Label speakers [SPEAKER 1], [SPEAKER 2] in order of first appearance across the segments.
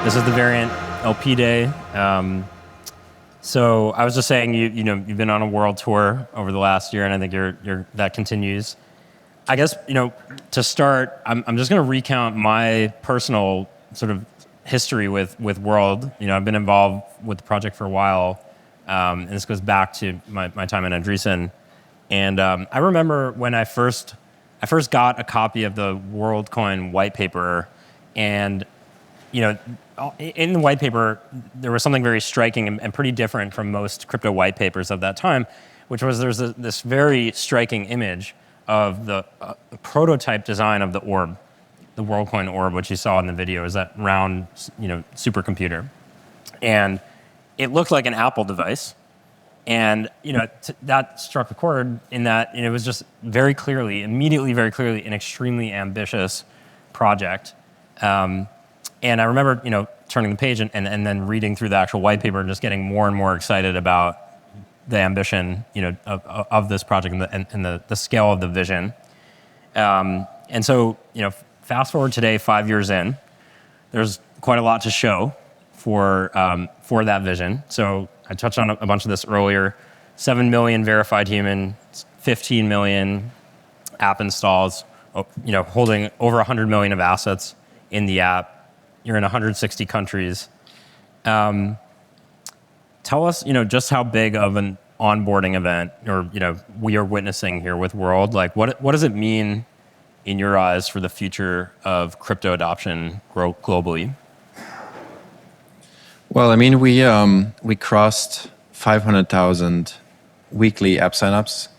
[SPEAKER 1] This is the variant LP day. So I was just saying, you've been on a world tour over the last year, and I think that continues. I guess, to start, I'm just going to recount my personal sort of history with World. I've been involved with the project for a while, and this goes back to my time in Andreessen. And I remember when I first got a copy of the WorldCoin white paper, and in the white paper, there was something very striking and pretty different from most crypto white papers of that time, which was there's this very striking image of the prototype design of the orb, the WorldCoin orb, which you saw in the video, is that round, supercomputer. And it looked like an Apple device. And that struck a chord in that it was just immediately very clearly, an extremely ambitious project. And I remember, turning the page and then reading through the actual white paper and just getting more and more excited about the ambition, of this project and the scale of the vision. And so, fast forward today, 5 years in, there's quite a lot to show for that vision. So I touched on a bunch of this earlier. 7 million verified humans, 15 million app installs, holding over 100 million of assets in the app. You're in 160 countries. Tell us, just how big of an onboarding event we are witnessing here with World. Like, what does it mean in your eyes for the future of crypto adoption globally?
[SPEAKER 2] Well, I mean, we crossed 500,000 weekly app signups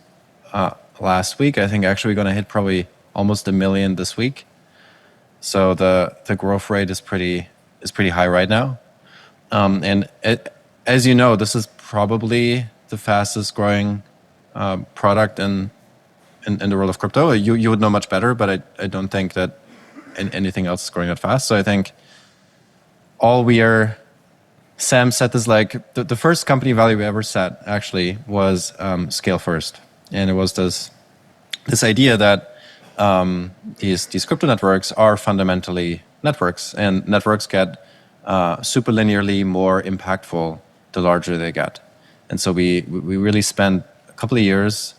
[SPEAKER 2] last week. I think actually we're going to hit probably almost 1 million this week. So the growth rate is pretty high right now. As you know, this is probably the fastest growing product in the world of crypto. You would know much better, but I don't think that anything else is growing that fast. So I think Sam said this, like the first company value we ever set actually was scale first. And it was this idea that these crypto networks are fundamentally networks, and networks get super linearly more impactful the larger they get. And so we really spent a couple of years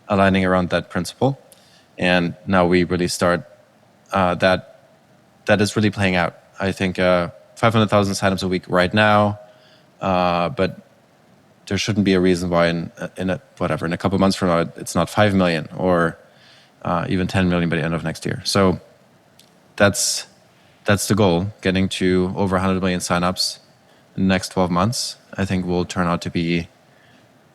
[SPEAKER 2] aligning around that principle, and now we really start that is really playing out. I think 500,000 signups a week right now, but there shouldn't be a reason why in a couple of months from now it's not 5 million or even 10 million by the end of next year. So that's the goal, getting to over 100 million signups in the next 12 months. I think will turn out to be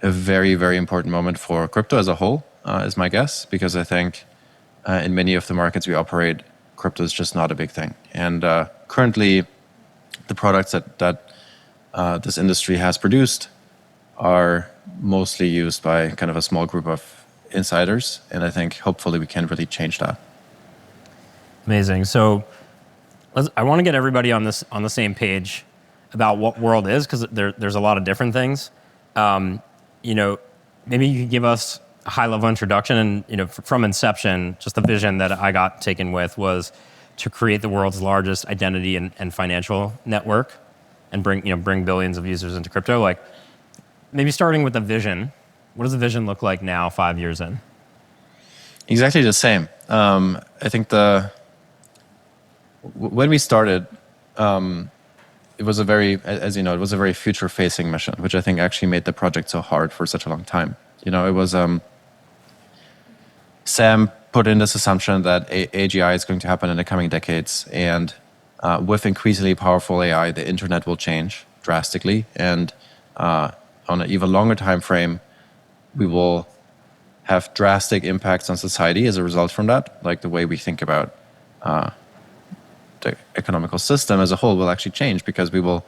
[SPEAKER 2] a very, very important moment for crypto as a whole, is my guess, because I think in many of the markets we operate, crypto is just not a big thing. And currently, the products that this industry has produced are mostly used by kind of a small group of insiders, and I think hopefully we can really change that.
[SPEAKER 1] Amazing. So I want to get everybody on the same page about what World is, because there's a lot of different things. Maybe you could give us a high-level introduction, and from inception, just the vision that I got taken with was to create the world's largest identity and financial network, and bring billions of users into crypto. Like, maybe starting with the vision. What does the vision look like now, 5 years in?
[SPEAKER 2] Exactly the same. I think when we started, it was a very future-facing mission, which I think actually made the project so hard for such a long time. It was Sam put in this assumption that AGI is going to happen in the coming decades, and with increasingly powerful AI, the internet will change drastically, and on an even longer time frame, we will have drastic impacts on society as a result from that, like the way we think about the economical system as a whole will actually change, because we will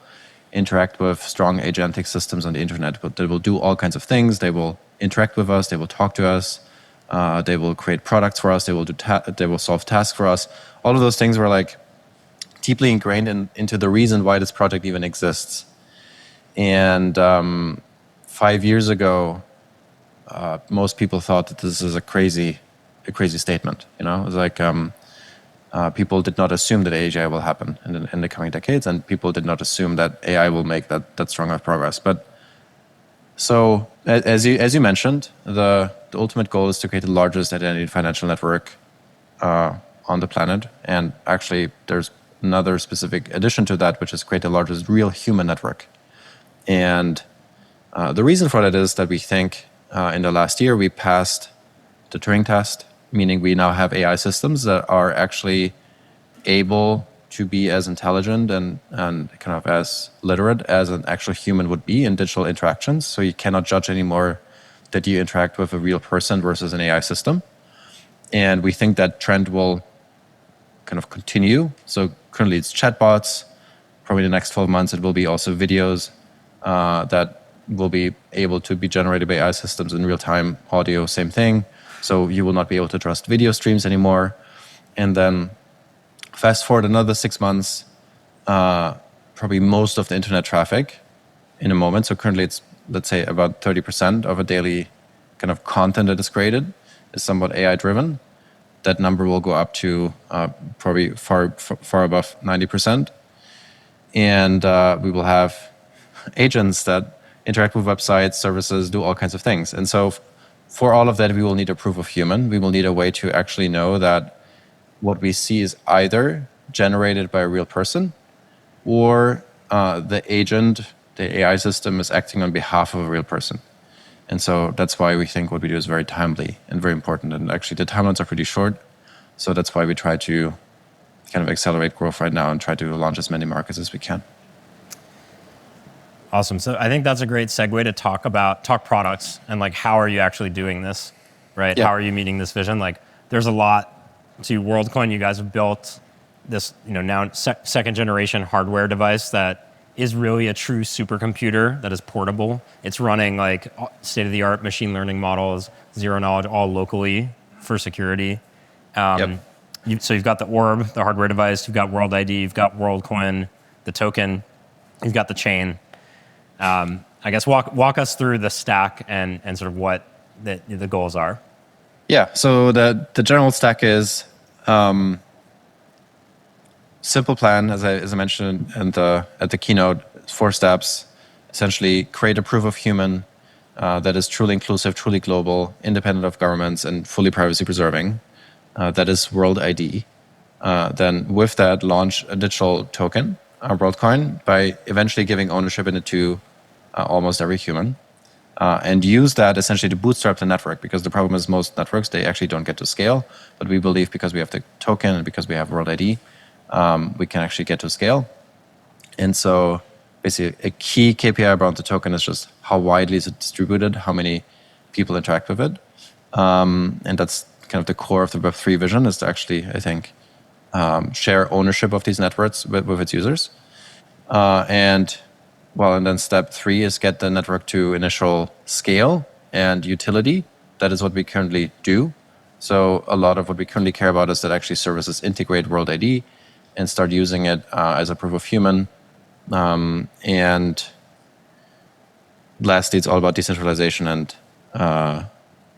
[SPEAKER 2] interact with strong agentic systems on the internet. But they will do all kinds of things. They will interact with us. They will talk to us. They will create products for us. They will solve tasks for us. All of those things were like deeply ingrained into the reason why this project even exists. And 5 years ago, most people thought that this is a crazy statement. It was like people did not assume that AI will happen in the coming decades, and people did not assume that AI will make that strong of progress. But so, as you mentioned, the ultimate goal is to create the largest identity financial network on the planet. And actually, there's another specific addition to that, which is create the largest real human network. And the reason for that is that we think in the last year we passed the Turing test, meaning we now have AI systems that are actually able to be as intelligent and kind of as literate as an actual human would be in digital interactions. So you cannot judge anymore that you interact with a real person versus an AI system. And we think that trend will kind of continue. So currently it's chatbots. Probably in the next 12 months it will be also videos that will be able to be generated by AI systems in real time. Audio, same thing. So you will not be able to trust video streams anymore. And then fast forward another 6 months, probably most of the internet traffic in a moment. So currently it's, let's say, about 30% of a daily kind of content that is created is somewhat AI driven. That number will go up to probably far above 90%. And we will have agents that interact with websites, services, do all kinds of things. And so for all of that, we will need a proof of human. We will need a way to actually know that what we see is either generated by a real person or the agent, the AI system, is acting on behalf of a real person. And so that's why we think what we do is very timely and very important. And actually the timelines are pretty short. So that's why we try to kind of accelerate growth right now and try to launch as many markets as we can.
[SPEAKER 1] Awesome. So I think that's a great segue to talk products and like, how are you actually doing this, right?
[SPEAKER 2] Yeah.
[SPEAKER 1] How are you meeting this vision? Like there's a lot to WorldCoin. You guys have built this, now second generation hardware device that is really a true supercomputer that is portable. It's running like state of the art machine learning models, zero knowledge, all locally for security. So you've got the Orb, the hardware device, you've got World ID, you've got WorldCoin, the token, you've got the chain. I guess walk us through the stack and sort of what the goals are.
[SPEAKER 2] Yeah. So the general stack is simple plan, as I mentioned at the keynote, 4 steps. Essentially, create a proof of human that is truly inclusive, truly global, independent of governments, and fully privacy preserving. That is World ID. Then with that, launch a digital token, WorldCoin, by eventually giving ownership in it to almost every human. And use that essentially to bootstrap the network, because the problem is most networks, they actually don't get to scale. But we believe because we have the token and because we have World ID, we can actually get to scale. And so basically a key KPI around the token is just how widely is it distributed, how many people interact with it. And that's kind of the core of the Web3 vision, is to actually, I think, share ownership of these networks with its users. And then step 3 is get the network to initial scale and utility. That is what we currently do. So a lot of what we currently care about is that actually services integrate World ID and start using it as a proof of human. And lastly, it's all about decentralization and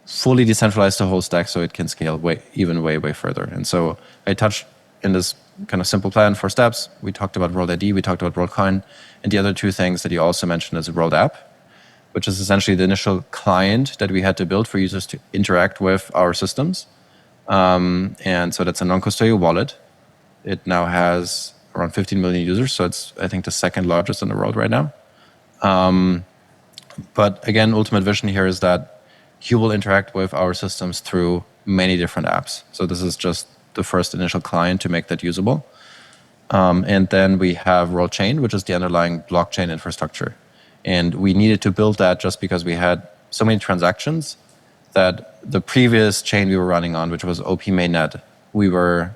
[SPEAKER 2] fully decentralize the whole stack so it can scale way further. And so I touched in this kind of simple plan, 4 steps. We talked about World ID, we talked about WorldCoin, and the other 2 things that you also mentioned is a World App, which is essentially the initial client that we had to build for users to interact with our systems. And so that's a non-custodial wallet. It now has around 15 million users, so it's, I think, the second largest in the world right now. But again, ultimate vision here is that you will interact with our systems through many different apps. So this is just the first initial client to make that usable. And then we have World Chain, which is the underlying blockchain infrastructure. And we needed to build that just because we had so many transactions that the previous chain we were running on, which was OP mainnet, we were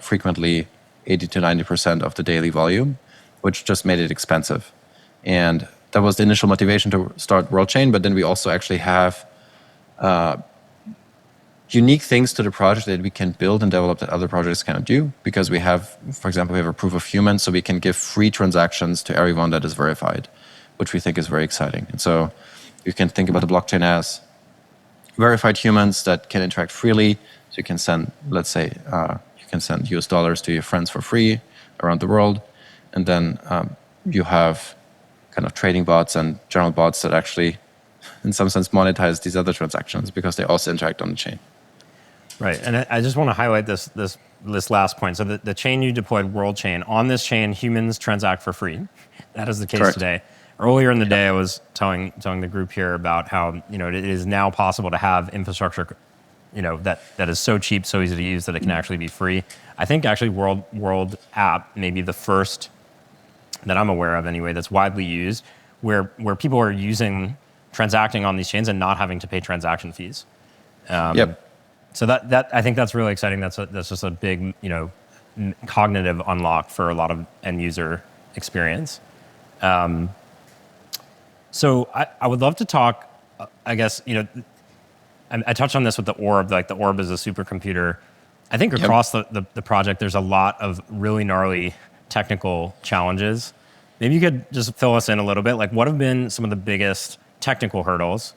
[SPEAKER 2] frequently 80 to 90% of the daily volume, which just made it expensive. And that was the initial motivation to start World Chain. But then we also actually have unique things to the project that we can build and develop that other projects cannot do, because we have, for example, we have a proof of human, so we can give free transactions to everyone that is verified, which we think is very exciting. And so you can think about the blockchain as verified humans that can interact freely. So you can send, let's say, you can send US dollars to your friends for free around the world. And then you have kind of trading bots and general bots that actually, in some sense, monetize these other transactions because they also interact on the chain.
[SPEAKER 1] Right, and I just want to highlight this last point. So the chain you deployed, World Chain, on this chain, humans transact for free. That is the case
[SPEAKER 2] Correct.
[SPEAKER 1] today. Earlier in the day, I was telling the group here about how it is now possible to have infrastructure, that is so cheap, so easy to use that it can actually be free. I think actually World app may be the first that I'm aware of anyway that's widely used, where people are transacting on these chains and not having to pay transaction fees.
[SPEAKER 2] Yep.
[SPEAKER 1] So that I think that's really exciting. That's just a big cognitive unlock for a lot of end user experience. So I would love to talk. I guess I touched on this with the Orb. Like the Orb is a supercomputer. I think across the project, there's a lot of really gnarly technical challenges. Maybe you could just fill us in a little bit. Like, what have been some of the biggest technical hurdles?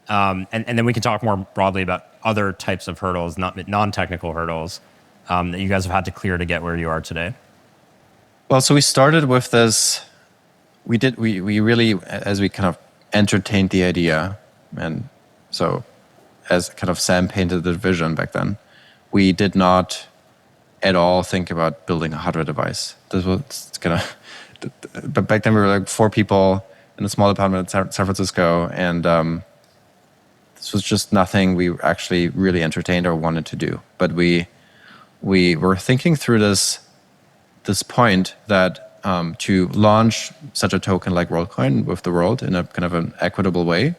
[SPEAKER 1] And then we can talk more broadly about other types of hurdles, non-technical hurdles, that you guys have had to clear to get where you are today.
[SPEAKER 2] Well, so we started with this. We really, as we kind of entertained the idea, and so as kind of Sam painted the vision back then, we did not at all think about building a hardware device. This was kind of, but back then we were like 4 people in a small apartment in San Francisco, and this was just nothing we actually really entertained or wanted to do. But we were thinking through this point that to launch such a token like WorldCoin with the world in a kind of an equitable way,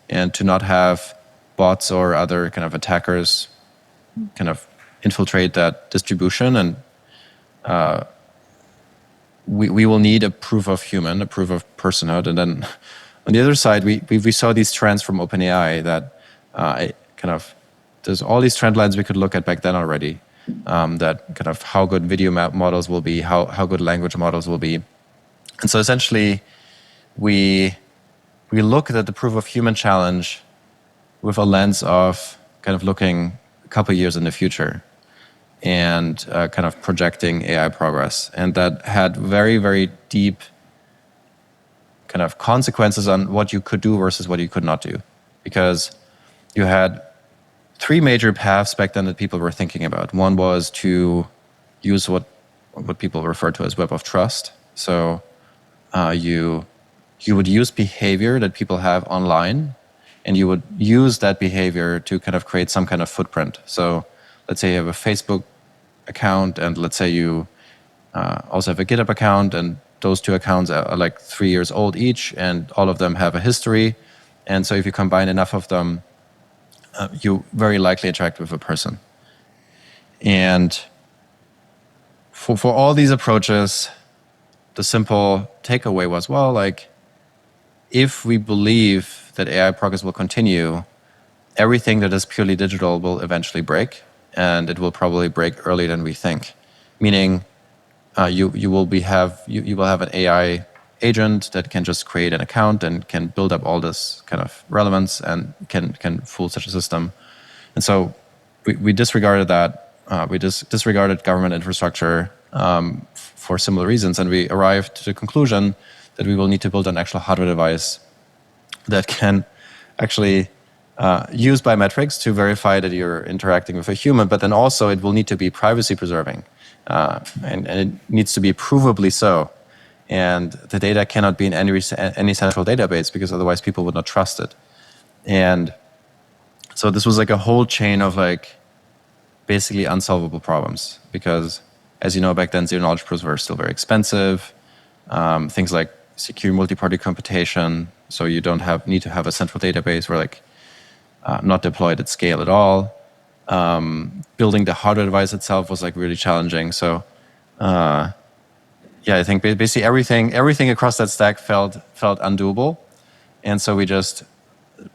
[SPEAKER 2] and to not have bots or other kind of attackers kind of infiltrate that distribution, and we will need a proof of human, a proof of personhood. And then on the other side, we saw these trends from OpenAI that there's all these trend lines we could look at back then already, that kind of how good video models will be, how good language models will be. And so essentially, we looked at the proof of human challenge with a lens of kind of looking a couple years in the future and kind of projecting AI progress. And that had very, very deep kind of consequences on what you could do versus what you could not do. Because you had 3 major paths back then that people were thinking about. One was to use what people refer to as web of trust. So you would use behavior that people have online, and you would use that behavior to kind of create some kind of footprint. So let's say you have a Facebook account, and let's say you also have a GitHub account, and those 2 accounts are like 3 years old each, and all of them have a history. And so if you combine enough of them, you very likely interact with a person. And for all these approaches, the simple takeaway was, well, like, if we believe that AI progress will continue, everything that is purely digital will eventually break, and it will probably break earlier than we think. Meaning, you will have an AI agent that can just create an account and can build up all this kind of relevance and can fool such a system. And so we disregarded that. We disregarded government infrastructure for similar reasons, and we arrived to the conclusion that we will need to build an actual hardware device that can actually use biometrics to verify that you're interacting with a human, but then also it will need to be privacy preserving, and it needs to be provably so. And the data cannot be in any central database, because otherwise people would not trust it. And so this was like a whole chain of like basically unsolvable problems, because as you know, back then zero-knowledge proofs were still very expensive. Things like secure multi-party computation, so you don't need to have a central database, were like not deployed at scale at all. Building the hardware device itself was like really challenging. So I think basically everything across that stack felt undoable, and so we just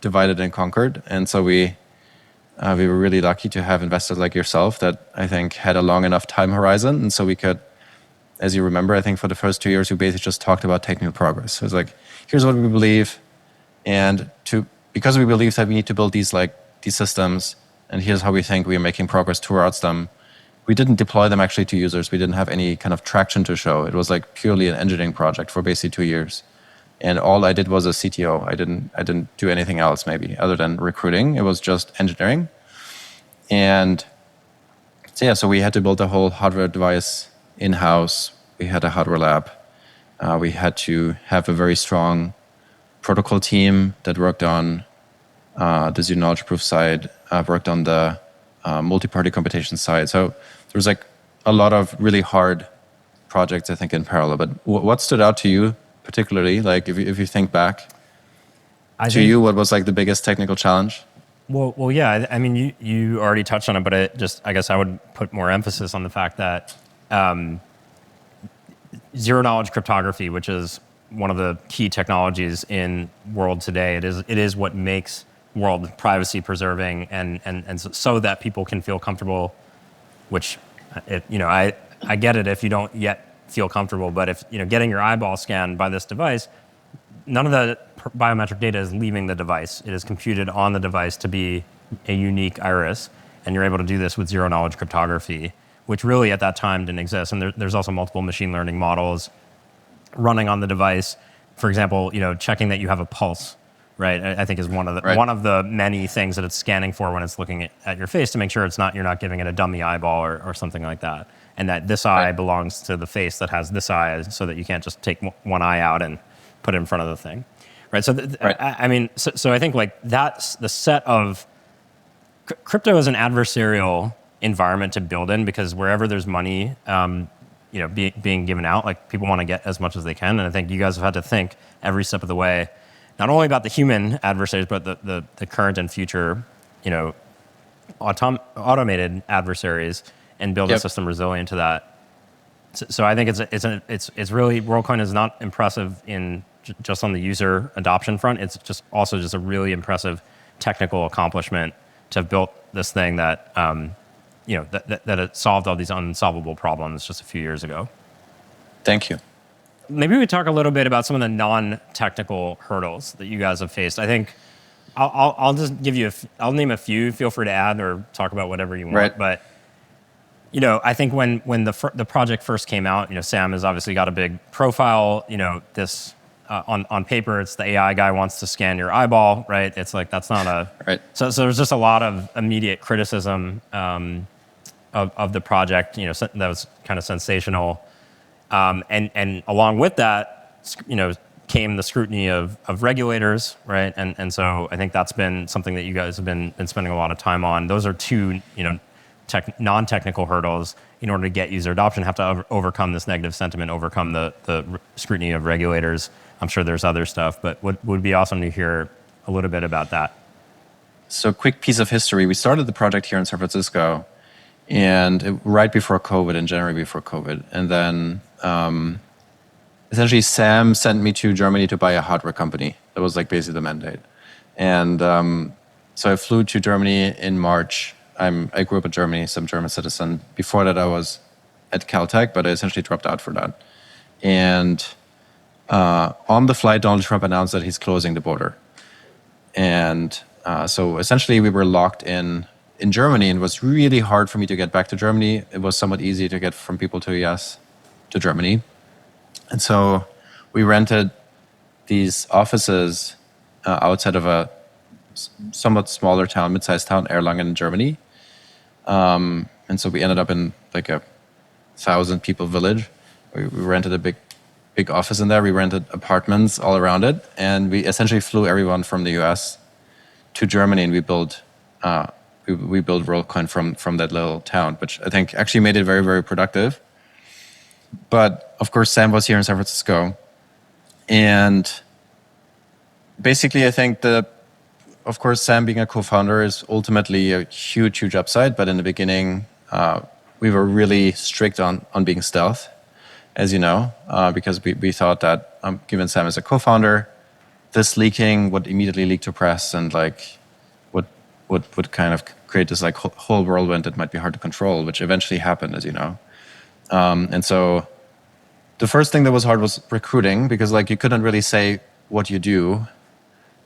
[SPEAKER 2] divided and conquered. And so we were really lucky to have investors like yourself that I think had a long enough time horizon, and so we could, as you remember, I think for the first 2 years we basically just talked about technical progress. It was like, here's what we believe, and because we believe that we need to build these systems, and here's how we think we are making progress towards them. we didn't deploy them actually to users. We didn't have any kind of traction to show. It was like purely an engineering project for basically 2 years. And all I did was a CTO. I didn't do anything else maybe other than recruiting. It was just engineering. And so yeah, so we had to build a whole hardware device in-house. We had a hardware lab. We had to have a very strong protocol team that worked on the zero knowledge proof side, worked on the multi-party computation side. So there was like a lot of really hard projects, I think, in parallel. But what stood out to you particularly? Like if you think back what was like the biggest technical challenge?
[SPEAKER 1] Well, yeah. I mean, you already touched on it, but I guess I would put more emphasis on the fact that zero knowledge cryptography, which is one of the key technologies in world today, it is what makes world privacy preserving and so that people can feel comfortable. Which, I get it if you don't yet feel comfortable, but if getting your eyeball scanned by this device, none of the biometric data is leaving the device. It is computed on the device to be a unique iris, and you're able to do this with zero knowledge cryptography, which really at that time didn't exist. And there's also multiple machine learning models running on the device. For example, checking that you have a pulse, right? I think is one of the many things that it's scanning for when it's looking at your face to make sure you're not giving it a dummy eyeball or something like that, and that this eye belongs to the face that has this eye, so that you can't just take one eye out and put it in front of the thing, right? So, so I think like that's the set of crypto is an adversarial environment to build in, because wherever there's money, being given out, like people want to get as much as they can, and I think you guys have had to think every step of the way, not only about the human adversaries, but the current and future, automated adversaries, and build a system resilient to that. So I think it's really, WorldCoin is not impressive in just on the user adoption front. It's just also just a really impressive technical accomplishment to have built this thing that that it solved all these unsolvable problems just a few years ago.
[SPEAKER 2] Thank you.
[SPEAKER 1] Maybe we talk a little bit about some of the non-technical hurdles that you guys have faced. I think I'll just give you I'll name a few. Feel free to add or talk about whatever you want.
[SPEAKER 2] Right.
[SPEAKER 1] But I think when the project first came out, Sam has obviously got a big profile. This on paper, it's the AI guy wants to scan your eyeball, right? It's like that's not a
[SPEAKER 2] right.
[SPEAKER 1] So there's just a lot of immediate criticism of the project. That was kind of sensational. And along with that, came the scrutiny of regulators, right? And so I think that's been something that you guys have been spending a lot of time on. Those are two, non-technical hurdles in order to get user adoption. Have to overcome this negative sentiment, overcome the scrutiny of regulators. I'm sure there's other stuff, but would be awesome to hear a little bit about that.
[SPEAKER 2] So, quick piece of history. We started the project here in San Francisco, and right before COVID, in January before COVID, and then essentially Sam sent me to Germany to buy a hardware company. That was like basically the mandate. And so I flew to Germany in March. I grew up in Germany, so I'm a German citizen. Before that, I was at Caltech, but I essentially dropped out for that. And on the flight, Donald Trump announced that he's closing the border. And so essentially we were locked in Germany, and it was really hard for me to get back to Germany. It was somewhat easy to get from people to US to Germany. And so we rented these offices outside of a somewhat smaller town, mid-sized town, Erlangen in Germany. And so we ended up in like a 1,000-people village. We rented a big office in there. We rented apartments all around it. And we essentially flew everyone from the US to Germany, and we built WorldCoin from that little town, which I think actually made it very, very productive. But of course, Sam was here in San Francisco. And basically, I think of course, Sam being a co-founder is ultimately a huge, huge upside. But in the beginning, we were really strict on being stealth, as you know, because we thought that given Sam as a co-founder, this leaking would immediately leak to press and like would kind of create this like whole whirlwind that might be hard to control, which eventually happened, as you know. And so the first thing that was hard was recruiting, because like you couldn't really say what you do.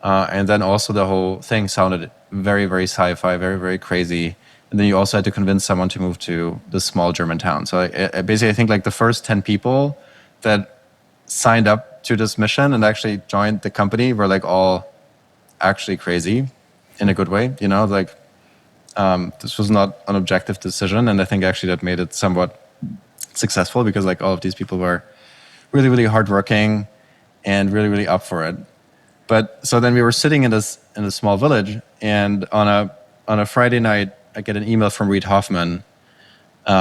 [SPEAKER 2] And then also the whole thing sounded very, very sci-fi, very, very crazy. And then you also had to convince someone to move to this small German town. So basically, I think like the first 10 people that signed up to this mission and actually joined the company were like all actually crazy in a good way. You know, like this was not an objective decision. And I think actually that made it somewhat successful because like all of these people were really, really hardworking and really, really up for it. But so then we were sitting in a small village, and on a Friday night, I get an email from Reid Hoffman with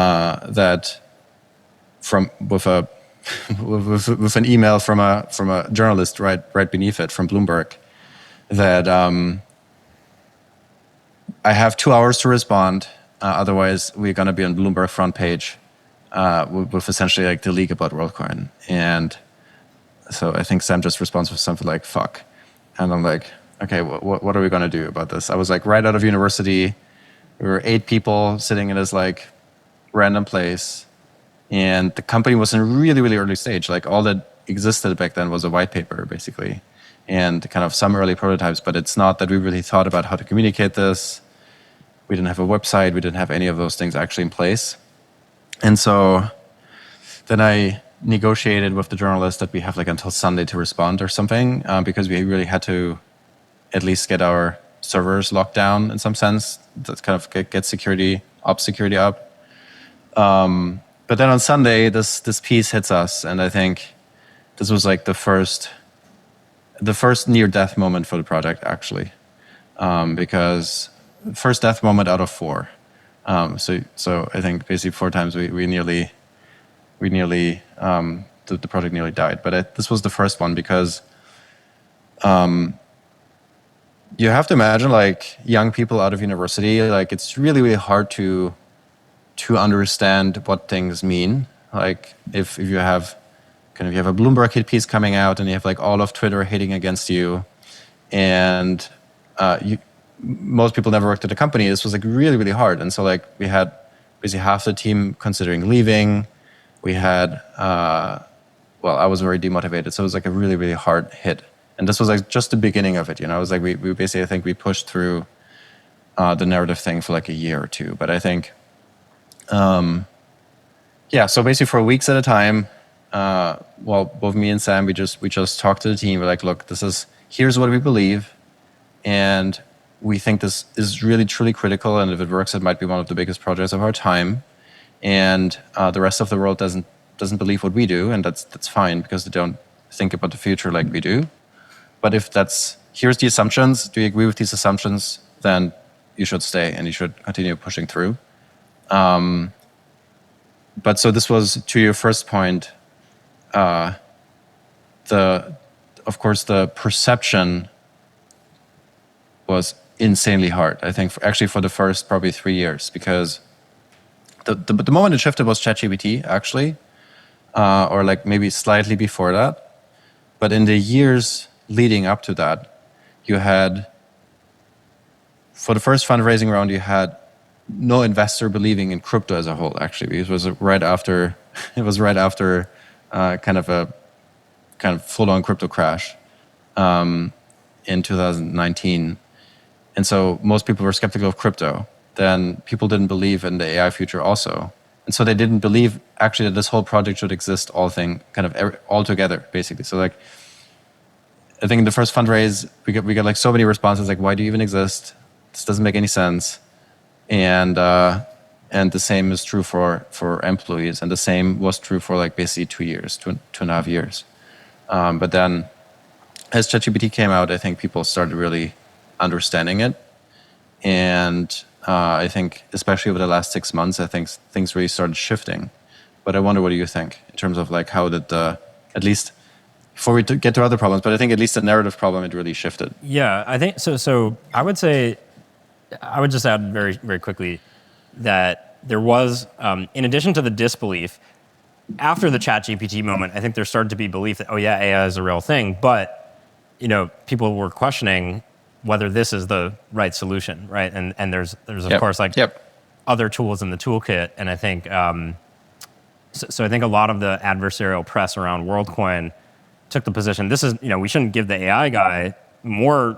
[SPEAKER 2] an email from a journalist right beneath it from Bloomberg that I have 2 hours to respond. Otherwise, we're going to be on Bloomberg front page with essentially like the leak about WorldCoin. And so I think Sam just responds with something like "fuck," and I'm like, okay, what are we going to do about this? I was like right out of university. We were 8 people sitting in this like random place, and the company was in a really, really early stage. Like all that existed back then was a white paper, basically, and kind of some early prototypes. But it's not that we really thought about how to communicate this. We didn't have a website. We didn't have any of those things actually in place. And so then I negotiated with the journalist that we have like until Sunday to respond or something, because we really had to at least get our servers locked down in some sense. That kind of get ops security up. But then on Sunday, this piece hits us, and I think this was like the first near-death moment for the project, actually, because first death moment out of 4. So I think basically 4 times we nearly the project nearly died. But this was the first one because you have to imagine like young people out of university, like it's really, really hard to understand what things mean. Like if you have a Bloomberg hit piece coming out and you have like all of Twitter hating against you, and most people never worked at a company. This was like really, really hard. And so like we had basically half the team considering leaving. We had, I was very demotivated. So it was like a really, really hard hit. And this was like just the beginning of it. You know, it was like we basically, I think we pushed through the narrative thing for like a year or 2. But I think, so basically for weeks at a time, both me and Sam, we just talked to the team. We're like, look, here's what we believe. And we think this is really, truly critical. And if it works, it might be one of the biggest projects of our time. And the rest of the world doesn't believe what we do. And that's fine because they don't think about the future like we do. But if here's the assumptions, do you agree with these assumptions? Then you should stay and you should continue pushing through. But so this was to your first point, of course, the perception was insanely hard. I think actually for the first probably 3 years, because the moment it shifted was ChatGPT actually, or like maybe slightly before that. But in the years leading up to that, you had, for the first fundraising round, you had no investor believing in crypto as a whole. Actually, it was right after kind of full-on crypto crash in 2019, and so most people were skeptical of crypto. Then people didn't believe in the AI future also, and so they didn't believe actually that this whole project should exist all together basically. So like, I think in the first fundraise we got like so many responses like, why do you even exist? This doesn't make any sense. And the same is true for employees, and the same was true for like basically 2 years, 2.5 years. But then as ChatGPT came out, I think people started really understanding it. And I think especially over the last 6 months, I think things really started shifting. But I wonder, what do you think in terms of like how did at least before we get to other problems, but I think at least the narrative problem, it really shifted.
[SPEAKER 1] Yeah, I think so. So I would say, I would just add very, very quickly that there was, in addition to the disbelief, after the ChatGPT moment, I think there started to be belief that, oh yeah, AI is a real thing, but people were questioning whether this is the right solution, right? And there's of course like other tools in the toolkit, and I think so I think a lot of the adversarial press around WorldCoin took the position, this is we shouldn't give the AI guy more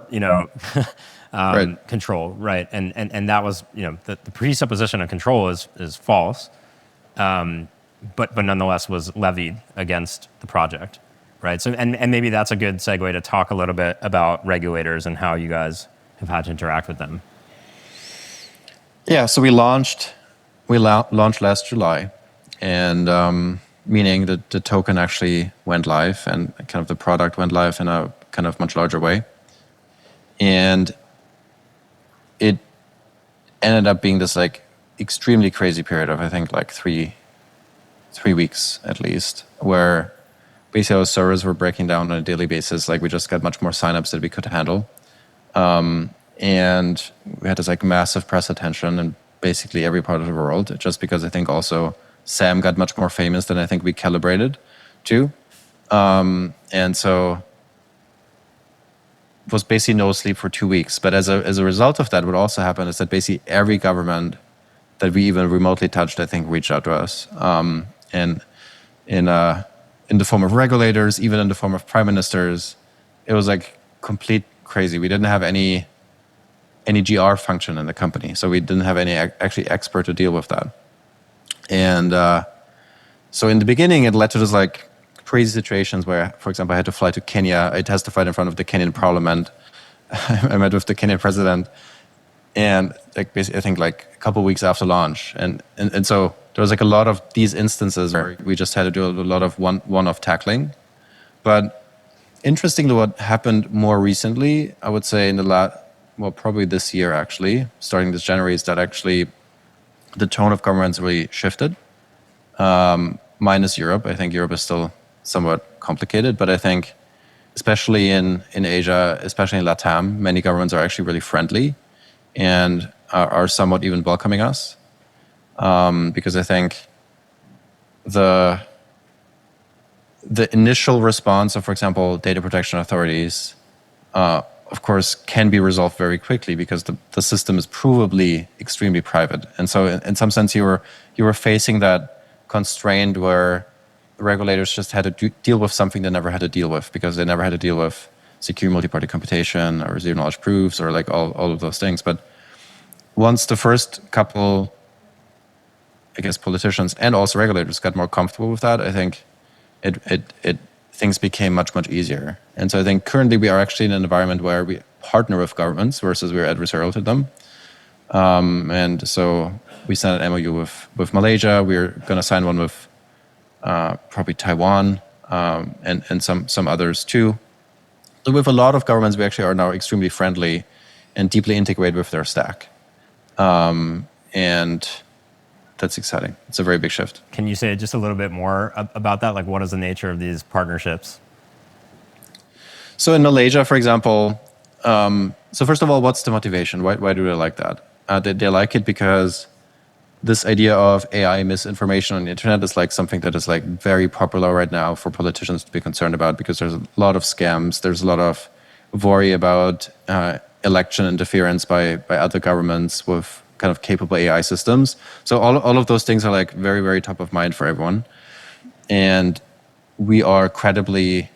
[SPEAKER 2] Right.
[SPEAKER 1] control, right? And that was, the presupposition of control is false, but nonetheless was levied against the project, right? So and maybe that's a good segue to talk a little bit about regulators and how you guys have had to interact with them.
[SPEAKER 2] Yeah, so we launched last July, and meaning that the token actually went live and kind of the product went live in a kind of much larger way. And it ended up being this like extremely crazy period of I think like three weeks at least, where basically our servers were breaking down on a daily basis. Like we just got much more signups that we could handle. And we had this like massive press attention in basically every part of the world, just because I think also Sam got much more famous than I think we calibrated to. And so it was basically no sleep for 2 weeks. But as a result of that, what also happened is that basically every government that we even remotely touched, I think, reached out to us. And in the form of regulators, even in the form of prime ministers, it was like complete crazy. We didn't have any GR function in the company, so we didn't have any actually expert to deal with that. And so in the beginning, it led to this like crazy situations where, for example, I had to fly to Kenya. I testified in front of the Kenyan parliament. I met with the Kenyan president, and like basically, I think like a couple of weeks after launch, and so there was like a lot of these instances where we just had to do a lot of one-off tackling. But interestingly, what happened more recently, I would say in the probably this year actually, starting this January, is that actually the tone of governments really shifted. Minus Europe. I think Europe is still somewhat complicated, but I think especially in Asia, especially in LATAM, many governments are actually really friendly and are somewhat even welcoming us. Because I think the initial response of, for example, data protection authorities, of course, can be resolved very quickly because the system is provably extremely private. And so in some sense, you were facing that constraint where the regulators just had to deal with something they never had to deal with because they never had to deal with secure multi-party computation or zero knowledge proofs or like all of those things. But once the first couple, I guess, politicians and also regulators got more comfortable with that, I think things became much easier. And so I think currently we are actually in an environment where we partner with governments versus we're adversarial to them. And so we signed an MOU with Malaysia. We're going to sign one with probably Taiwan and some others too. So with a lot of governments, we actually are now extremely friendly and deeply integrated with their stack. And that's exciting. It's a very big shift.
[SPEAKER 1] Can you say just a little bit more about that? Like, what is the nature of these partnerships?
[SPEAKER 2] So in Malaysia, for example, so first of all, what's the motivation? Why do they like that? They like it because this idea of AI misinformation on the internet is like something that is like very popular right now for politicians to be concerned about because there's a lot of scams. There's a lot of worry about election interference by other governments with kind of capable AI systems. So all of those things are like very, very top of mind for everyone. And we are credibly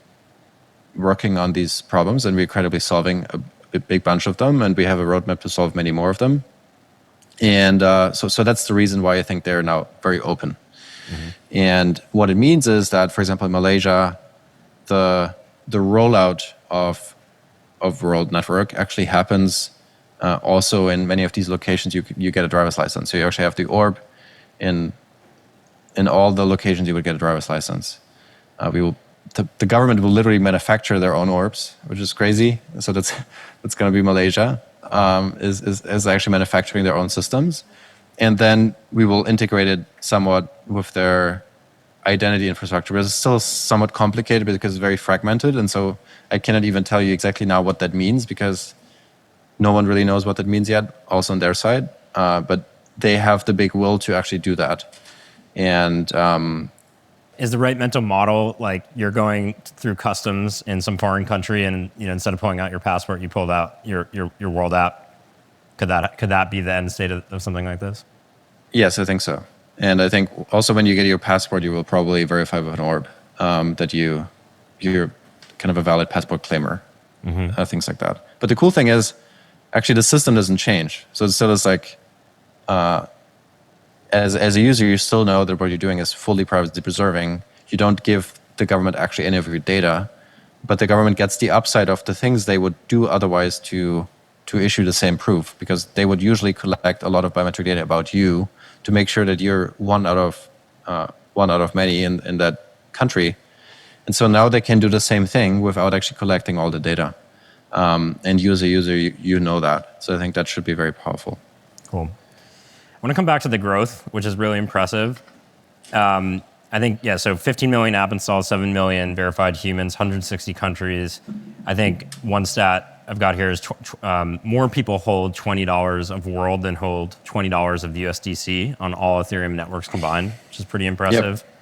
[SPEAKER 2] working on these problems and we're credibly solving a big bunch of them. And we have a roadmap to solve many more of them. And so that's the reason why I think they're now very open. Mm-hmm. And what it means is that, for example, in Malaysia, the rollout of World Network actually happens also in many of these locations. You get a driver's license, so you actually have the orb in all the locations you would get a driver's license. The government will literally manufacture their own orbs, which is crazy. So that's going to be Malaysia. Is actually manufacturing their own systems. And then we will integrate it somewhat with their identity infrastructure. But it's still somewhat complicated because it's very fragmented. And so I cannot even tell you exactly now what that means because no one really knows what that means yet, also on their side. But they have the big will to actually do that. And
[SPEAKER 1] is the right mental model like you're going through customs in some foreign country and instead of pulling out your passport, you pulled out your world app? Could that be the end state of something like this?
[SPEAKER 2] Yes, I think so. And I think also when you get your passport, you will probably verify with an orb that you're kind of a valid passport claimer, things like that. But the cool thing is actually the system doesn't change. So it still is like, as a user, you still know that what you're doing is fully privacy preserving. You don't give the government actually any of your data, but the government gets the upside of the things they would do otherwise to issue the same proof, because they would usually collect a lot of biometric data about you to make sure that you're one out of many in that country. And so now they can do the same thing without actually collecting all the data. And you as a user, you know that. So I think that should be very powerful.
[SPEAKER 1] Cool. I want to come back to the growth, which is really impressive. I think, yeah, so 15 million app installs, 7 million verified humans, 160 countries. I think one stat I've got here is more people hold $20 of World than hold $20 of the USDC on all Ethereum networks combined, which is pretty impressive. Yep.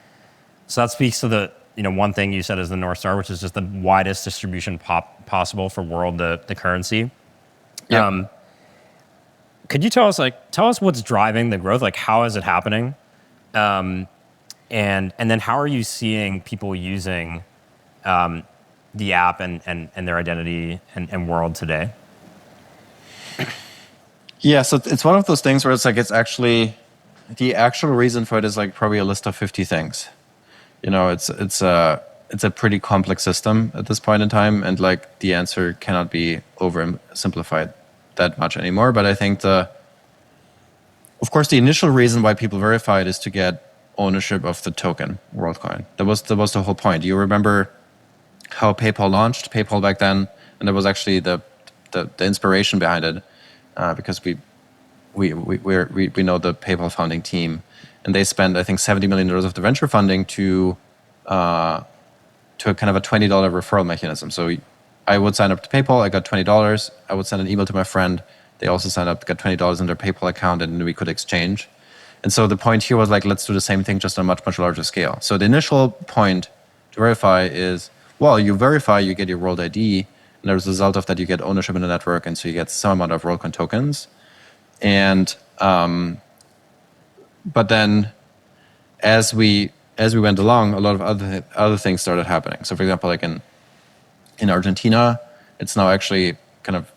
[SPEAKER 1] So that speaks to the, one thing you said is the North Star, which is just the widest distribution possible for World, the currency. Yep. Could you tell us what's driving the growth? Like, how is it happening? And then how are you seeing people using the app and their identity and World today?
[SPEAKER 2] Yeah, so it's one of those things where it's like, it's actually, the actual reason for it is like probably a list of 50 things. It's a pretty complex system at this point in time, and like the answer cannot be oversimplified that much anymore. But I think of course, the initial reason why people verify it is to get ownership of the token, WorldCoin. That was the whole point. You remember how PayPal launched PayPal back then, and that was actually the inspiration behind it, because we know the PayPal founding team, and they spent I think $70 million of the venture funding to a kind of a $20 referral mechanism. So I would sign up to PayPal, I got $20. I would send an email to my friend. They also signed up, got $20 in their PayPal account, and we could exchange. And so the point here was like, let's do the same thing just on a much, much larger scale. So the initial point to verify is, well, you verify, you get your World ID, and as a result of that, you get ownership in the network, and so you get some amount of WorldCoin tokens. And but then as we went along, a lot of other things started happening. So for example, like in Argentina, it's now actually kind of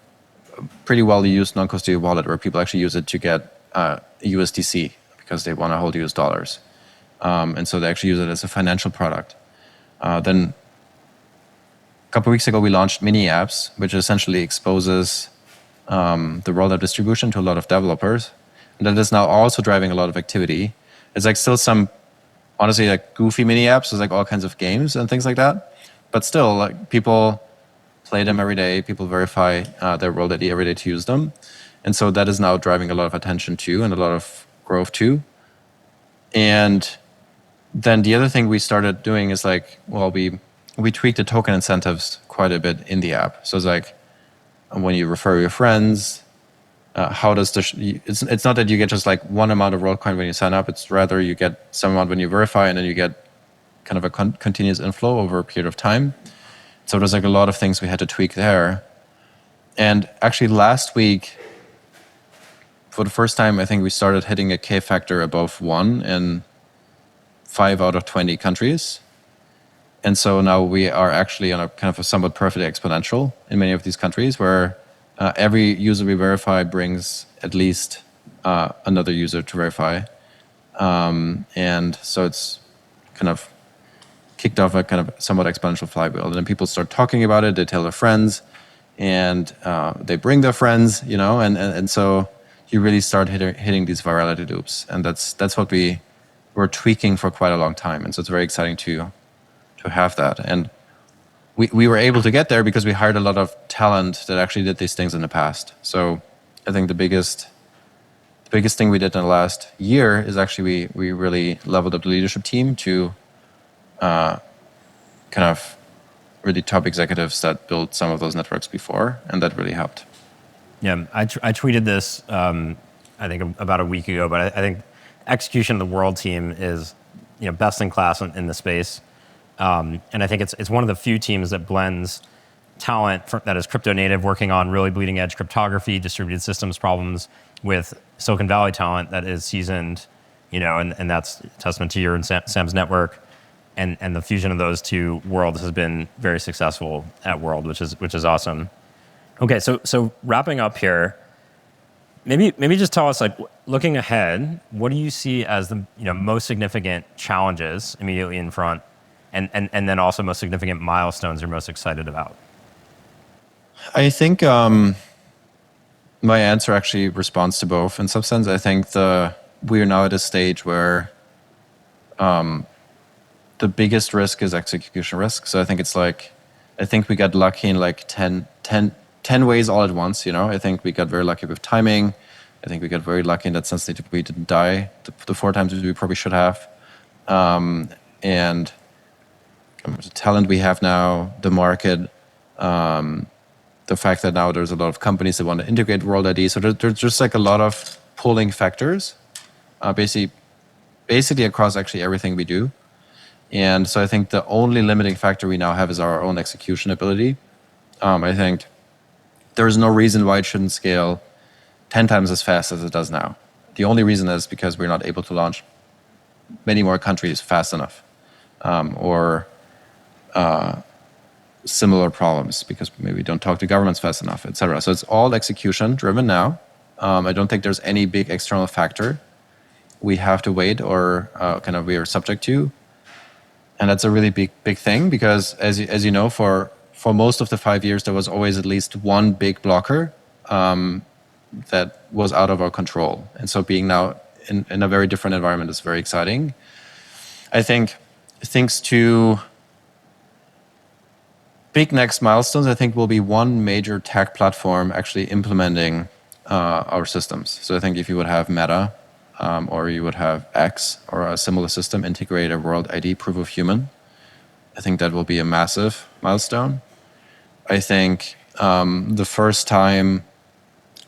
[SPEAKER 2] a pretty well used non-custodial wallet where people actually use it to get USDC because they want to hold US dollars. And so they actually use it as a financial product. Then a couple of weeks ago, we launched mini apps, which essentially exposes the rollup distribution to a lot of developers. And that is now also driving a lot of activity. It's like still some, honestly, like goofy mini apps. There's like all kinds of games and things like that. But still, like people play them every day. People verify their World ID every day to use them. And so that is now driving a lot of attention too, and a lot of growth too. And then the other thing we started doing is like, well, we tweaked the token incentives quite a bit in the app. So it's like, when you refer your friends, how does it's not that you get just like one amount of WorldCoin when you sign up. It's rather you get some amount when you verify, and then you get kind of a continuous inflow over a period of time. So there's like a lot of things we had to tweak there. And actually last week, for the first time, I think we started hitting a K factor above 1 in 5 out of 20 countries. And so now we are actually on a kind of a somewhat perfect exponential in many of these countries, where every user we verify brings at least another user to verify. And so it's kind of kicked off a kind of somewhat exponential flywheel. And then people start talking about it, they tell their friends, and they bring their friends, and so you really start hitting these virality loops. And that's what we were tweaking for quite a long time. And so it's very exciting to have that. And we were able to get there because we hired a lot of talent that actually did these things in the past. So I think the biggest thing we did in the last year is actually we really leveled up the leadership team to kind of really top executives that built some of those networks before, and that really helped.
[SPEAKER 1] Yeah, I tweeted this I think about a week ago, but I think execution of the World team is best in class in the space. And I think it's one of the few teams that blends talent that is crypto native, working on really bleeding edge cryptography, distributed systems problems, with Silicon Valley talent that is seasoned, and that's a testament to your and Sam's network. And the fusion of those two worlds has been very successful at World, which is awesome. Okay, so wrapping up here, maybe just tell us, like, looking ahead, what do you see as the most significant challenges immediately in front, and then also most significant milestones you're most excited about?
[SPEAKER 2] I think my answer actually responds to both. In some sense, I think we are now at a stage where the biggest risk is execution risk. So I think I think we got lucky in like 10 ways all at once. I think we got very lucky with timing. I think we got very lucky in that sense that we didn't die the 4 times we probably should have. And the talent we have now, the market, the fact that now there's a lot of companies that want to integrate World ID. So there's just like a lot of pulling factors, basically across actually everything we do. And so I think the only limiting factor we now have is our own execution ability. I think there is no reason why it shouldn't scale 10 times as fast as it does now. The only reason is because we're not able to launch many more countries fast enough, or similar problems because maybe we don't talk to governments fast enough, etc. So it's all execution driven now. I don't think there's any big external factor we have to wait or we are subject to. And that's a really big thing because as you know, for most of the 5 years, there was always at least one big blocker that was out of our control. And so being now in a very different environment is very exciting. I think things to big next milestones, I think will be one major tech platform actually implementing our systems. So I think if you would have Meta or you would have X or a similar system integrate a World ID proof of human, I think that will be a massive milestone. I think the first time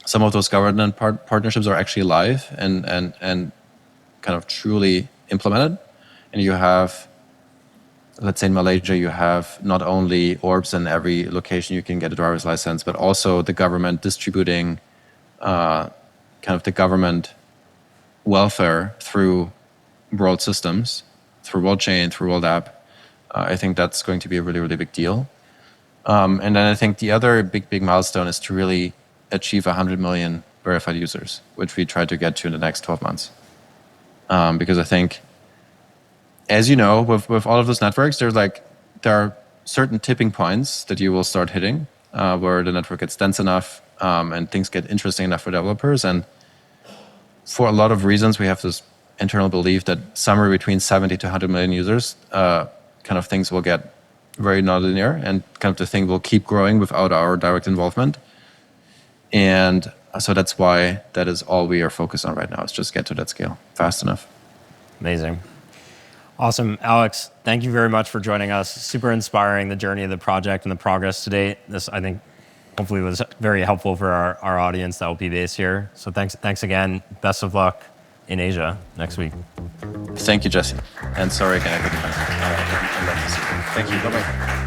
[SPEAKER 2] some of those government partnerships are actually live and kind of truly implemented, and you have, let's say in Malaysia, you have not only orbs in every location you can get a driver's license, but also the government distributing the government welfare through world systems, through World Chain, through World App. I think that's going to be a really, really big deal. And then I think the other big milestone is to really achieve 100 million verified users, which we try to get to in the next 12 months. Because I think, as you know, with all of those networks, there are certain tipping points that you will start hitting where the network gets dense enough and things get interesting enough for developers. And for a lot of reasons, we have this internal belief that somewhere between 70 to 100 million users, things will get very nonlinear and the thing will keep growing without our direct involvement. And so that's why that is all we are focused on right now, is just get to that scale fast enough.
[SPEAKER 1] Amazing. Awesome. Alex, thank you very much for joining us. Super inspiring, the journey of the project and the progress to date. This, I think, hopefully was very helpful for our audience that will be based here. So thanks again. Best of luck in Asia next week.
[SPEAKER 2] Thank you, Jesse. And sorry again, I couldn't. Thank you. Bye-bye.